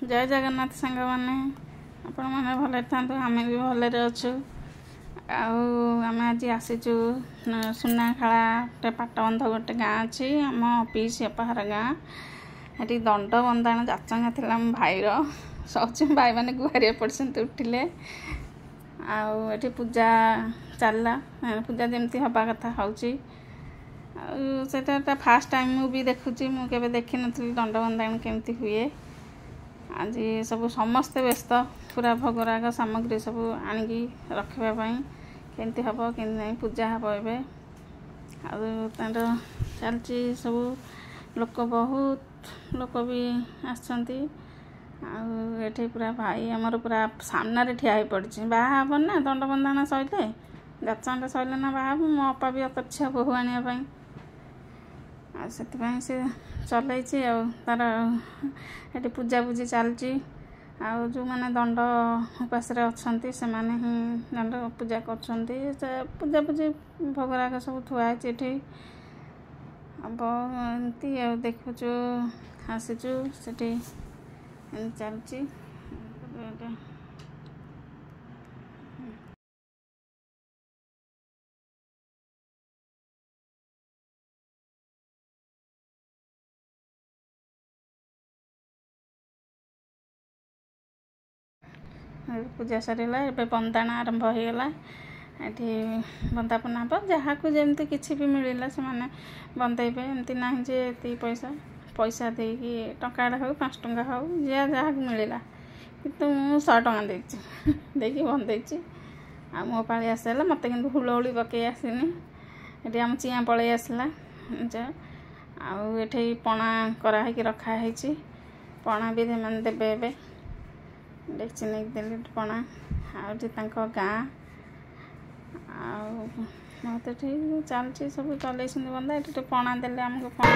जय जगन्नाथ सांग मैंने आपण मैंने भले था आम भी भलरे अच्छु आम आज आसीचु सुनाखाड़ा पाटबंध गोटे गाँ अच्छी आम पीसी अपहार गाँ ये दंड बंदाण जाचंगा थी भाईर सब भाई मैंने गुहारिया पड़ते उठिले आठ पूजा चलला पूजा जमी हवा कथा होटा फास्ट टाइम मुझे देखुची मुझे देखी नी दंड बंदाण केमती हुए आज सब समस्ते व्यस्त पूरा भोगराग सामग्री सब आणिकी रखापी केमती हम कि पूजा हम ए चलती सब लोक बहुत लोक भी आसछंती आठे पूरा भाई आमर पूरा सामने ठिया हो पड़ी बाहा ना दंड बंधाण सैले जाचाटा सैले ना बाहा मो अपा भी अतच्छा बोहू आने से चलई तार ये पूजा पूजी चलती जो मैंने दंड उपास अच्छा से मैंने ही दंड पूजा कर पूजा पूजी भोगराग सब थुआई अब एमती देखुचु आसीचु से चलती पूजा सरला ए बंदाण आरंभ हो गला ये बंदापना जहाँ को जमी किसी भी मिलला से मैंने बंदेबे एमती ना जे ये पैसा पैसा देकी टंकाटा हो 5 टंका हो जहाँ को मिलला कितु मुझे 100 टंका देकी बंदे आ मो पाली आसला मत कि हुलहुली पकई आसनी ये आम चिया पलि आसला आठे पणा कराई रखाही पणा भी मैंने देवे ए डेक्ची नहीं देली पणा आँ गाँ मत ठीक चलती सब चल बंदा ये पणा देले आमको पणा